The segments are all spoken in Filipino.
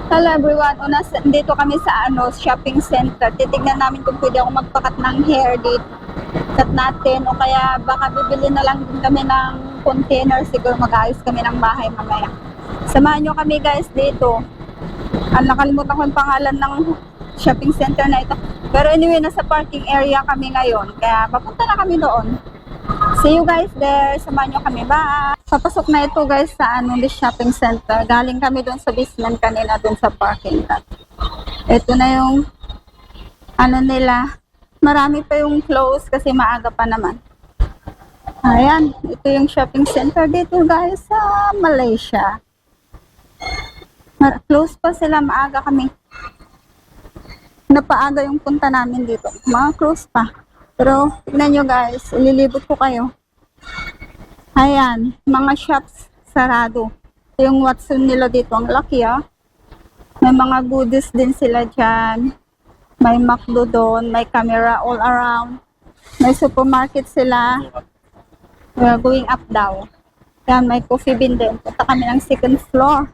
Hello everyone, dito kami sa shopping center. Titignan namin kung pwede ako magpakat ng hair dito. Cut natin o kaya baka bibili na lang din kami ng container. Siguro mag-ayos kami ng bahay mamaya. Samahan nyo kami guys dito. Nakalimutan ko yung pangalan ng shopping center na ito. Pero anyway, nasa parking area kami ngayon. Kaya papunta na kami doon. See you guys there. Samahan nyo kami. Bye! Papasok na ito guys sa the shopping center. Galing kami doon sa basement kanina doon sa parking lot. Ito na yung nila. Marami pa yung close kasi maaga pa naman. Ayan. Ito yung shopping center dito guys sa Malaysia. Close pa sila. Maaga kami. Napaaga yung punta namin dito. Mga close pa. Pero, tignan nyo guys, ililibot ko kayo. Ayan, mga shops sarado. Ito yung Watson nila dito, ang laki May mga goodies din sila dyan. May McDo doon, may camera all around. May supermarket sila. We're going up daw. Ayan, may coffee bean din. Punta kami ng second floor.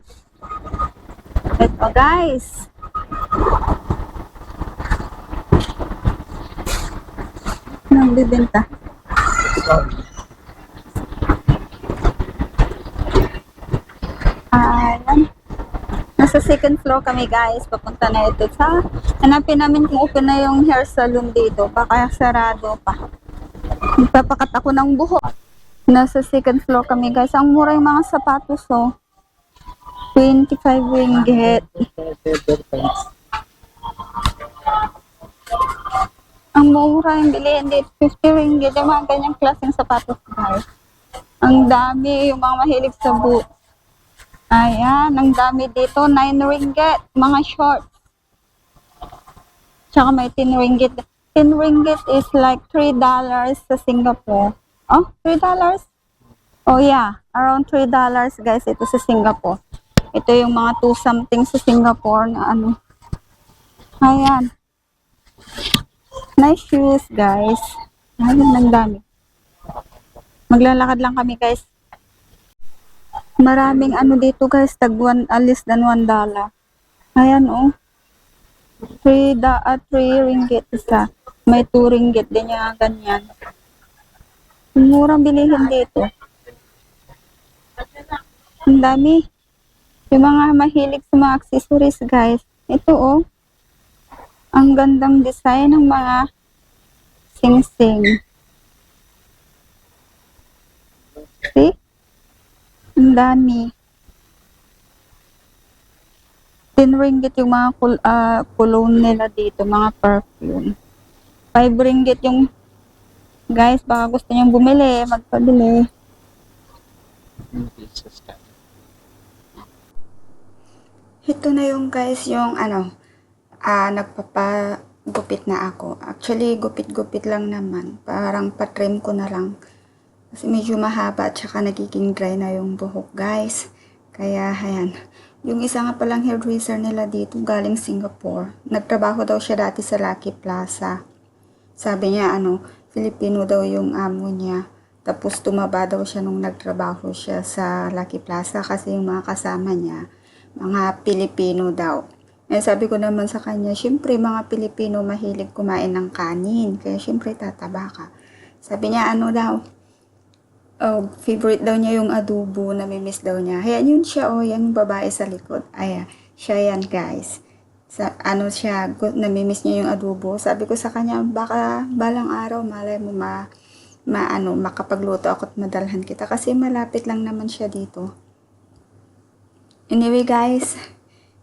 Ito guys. Nagbibenta. Ayan. Nasa second floor kami guys. Papunta na ito sa hanapin namin kung open na yung hair salon dito. Baka sarado pa. Magpapakat ako ng buhok. Nasa second floor kami guys. Ang mura yung mga sapatos 25 ringgit. Ang mura yung bilihin dito, 50 ringgit. Yung mga ganyang klaseng sapatos guys. Ang dami, yung mga mahilig sa boot. Ayan, ang dami dito, 9 ringgit. Mga short. Tsaka may 10 ringgit. 10 ringgit is like $3 sa Singapore. Oh, $3? Oh yeah, around $3 guys ito sa Singapore. Ito yung mga 2 something sa Singapore na Ayan. Nice shoes, guys. Ayun, ang dami. Maglalakad lang kami, guys. Maraming dito, guys. Less than $1. Ayan, 3 ringgit isa. May 2 ringgit din yung ganyan. Murang bilihin dito. Ang dami. Yung mga mahilig sa mga accessories, guys. Ito, ang gandang design ng mga sing-sing. See? Ang dami. 10 ringgit yung mga cologne nila dito, mga perfume. 5 ringgit yung guys, baka gusto niyong bumili, magpabili. Ito na yung guys, yung nagpapagupit na ako. Actually, gupit-gupit lang naman. Parang patrim ko na lang. Kasi medyo mahaba at saka nagiging dry na yung buhok, guys. Kaya, ayan. Yung isa nga palang hairdresser nila dito, galing Singapore. Nagtrabaho daw siya dati sa Lucky Plaza. Sabi niya, Filipino daw yung amo niya. Tapos tumaba daw siya nung nagtrabaho siya sa Lucky Plaza kasi yung mga kasama niya, mga Pilipino daw. Sabi ko naman sa kanya, syempre mga Pilipino mahilig kumain ng kanin. Kaya syempre tataba ka. Sabi niya, favorite daw niya yung adobo, namimiss daw niya. Ayan yun siya, yung babae sa likod. Ayan, siya yan guys. Namimiss niya yung adobo. Sabi ko sa kanya, baka balang araw, malay mo makapagluto ako at madalhan kita. Kasi malapit lang naman siya dito. Anyway guys,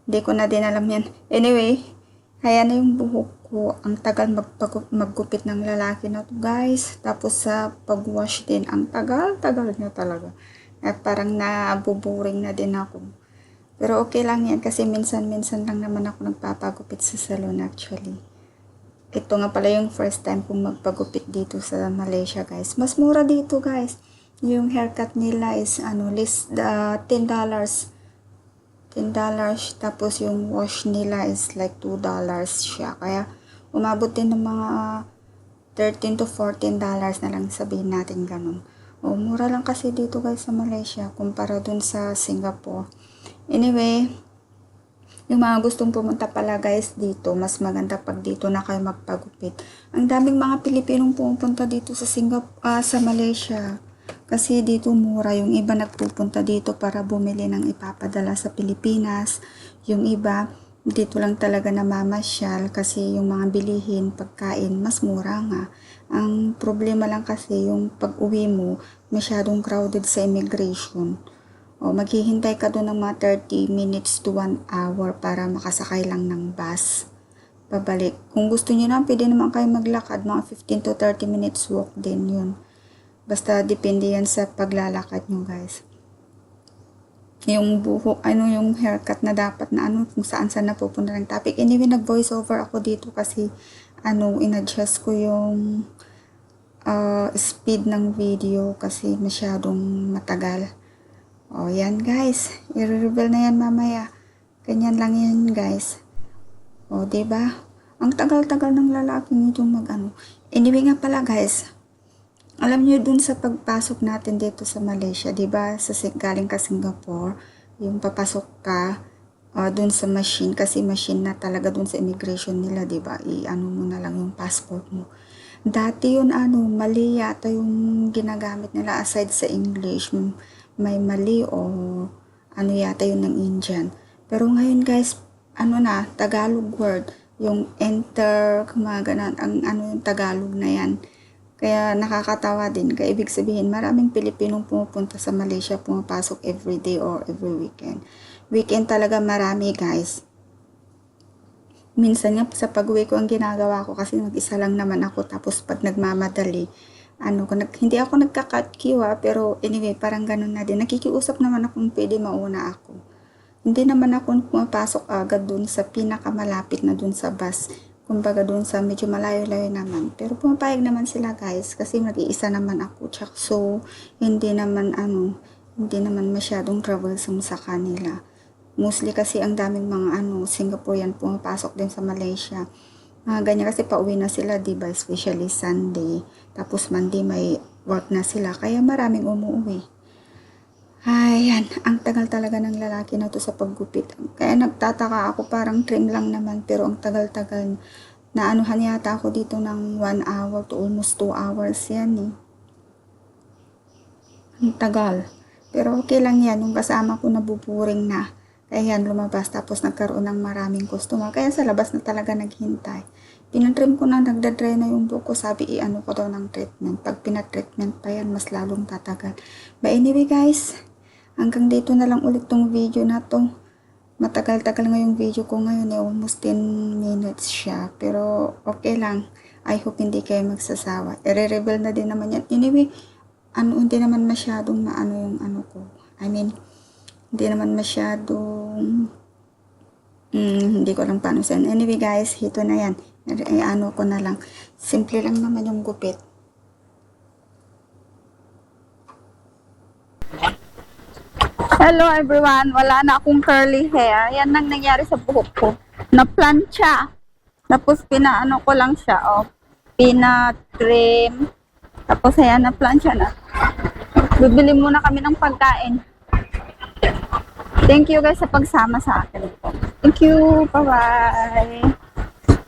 hindi ko na din alam yan. Anyway, ayan na yung buhok ko. Ang tagal maggupit ng lalaki na to guys. Tapos sa pag-wash din, ang tagal niya talaga. Parang nabuboring na din ako. Pero okay lang yan kasi minsan-minsan lang naman ako nagpapagupit sa salon actually. Ito nga pala yung first time kong magpagupit dito sa Malaysia guys. Mas mura dito guys. Yung haircut nila is less $10. Tapos yung wash nila is like $2 siya. Kaya umabot din ng mga $13 to $14 na lang, sabihin natin ganun. Mura lang kasi dito guys sa Malaysia kumpara dun sa Singapore. Anyway, Yung mga gustong pumunta pala guys dito, mas maganda pag dito na kayo magpagupit. Ang daming mga Pilipinong pumupunta dito sa sa Malaysia. Kasi dito mura, yung iba nagpupunta dito para bumili ng ipapadala sa Pilipinas. Yung iba, dito lang talaga namamasyal kasi yung mga bilihin, pagkain, mas mura nga. Ang problema lang kasi yung pag-uwi mo, masyadong crowded sa immigration. O, maghihintay ka doon ng mga 30 minutes to 1 hour para makasakay lang ng bus. Pabalik. Kung gusto niyo na, pwede naman kayo maglakad. Mga 15 to 30 minutes walk din yun. Basta depende yan sa paglalakad nyo guys. Yung buhok, yung haircut na dapat na kung saan napupunta ng topic. Anyway, nag-voice over ako dito kasi in-adjust ko yung speed ng video kasi masyadong matagal. O, yan guys. I-reveal na yan mamaya. Ganyan lang yan guys. O, diba? Ang tagal-tagal ng lalaking itong Anyway nga pala guys. Alam niyo dun sa pagpasok natin dito sa Malaysia, diba? Galing ka Singapore, yung papasok ka dun sa machine, kasi machine na talaga dun sa immigration nila, diba? Mo na lang yung passport mo. Dati yun mali yata yung ginagamit nila aside sa English. May mali o yata yun ng Indian. Pero ngayon guys, Tagalog word, yung enter, mga ganun, yung Tagalog na yan. Kaya nakakatawa din. Kaya ibig sabihin, maraming Pilipinong pumupunta sa Malaysia, pumapasok every day or every weekend. Weekend talaga marami guys. Minsan nga sa pag-uwi ko ang ginagawa ko kasi mag-isa lang naman ako, tapos pag nagmamadali, hindi ako nagka-cut queue pero anyway, parang ganun na din. Nakikiusap naman akong pwede mauna ako. Hindi naman ako pumapasok agad dun sa pinakamalapit na dun sa bus. Kumbaga dun sa medyo malayo-layo naman. Pero pumapayag naman sila guys kasi mag-iisa naman ako. So, hindi naman masyadong troublesome sa kanila. Mostly kasi ang daming mga Singaporean pumapasok din sa Malaysia. Ganyan kasi pauwi na sila, diba? Especially Sunday. Tapos Monday may work na sila. Kaya maraming umuwi. Ayan, ang tagal talaga ng lalaki na to sa paggupit. Kaya nagtataka ako, parang trim lang naman. Pero ang tagal-tagal. Naanuhan yata ako dito ng 1 hour to almost 2 hours yan eh. Ang tagal. Pero okay lang yan. Yung kasama ko nabuburing na. Kaya yan, lumabas, tapos nagkaroon ng maraming customer. Kaya sa labas na talaga naghintay. Pinatrim ko na, nagdadry na yung buko. Sabi, ko daw ng treatment. Pag pinatreatment pa yan, mas lalong tatagal. But anyway guys, hanggang dito na lang ulit tong video na to. Matagal-tagal nga yung video ko ngayon almost 10 minutes siya. Pero okay lang. I hope hindi kayo magsasawa. I-reveal na din naman yan. Anyway, hindi naman masyadong yung ko. Hindi naman masyadong hindi ko lang paano saan. Anyway guys, ito na yan. Ko na lang. Simple lang naman yung gupit. Hello everyone, wala na akong curly hair. Yan nang nangyari sa buhok ko. Na-plancha. Tapos pinaano ko lang siya, pina-trim. Tapos ayan, na-plancha na. Bibili muna kami ng pagkain. Thank you guys sa pagsama sa akin. Thank you. Bye-bye.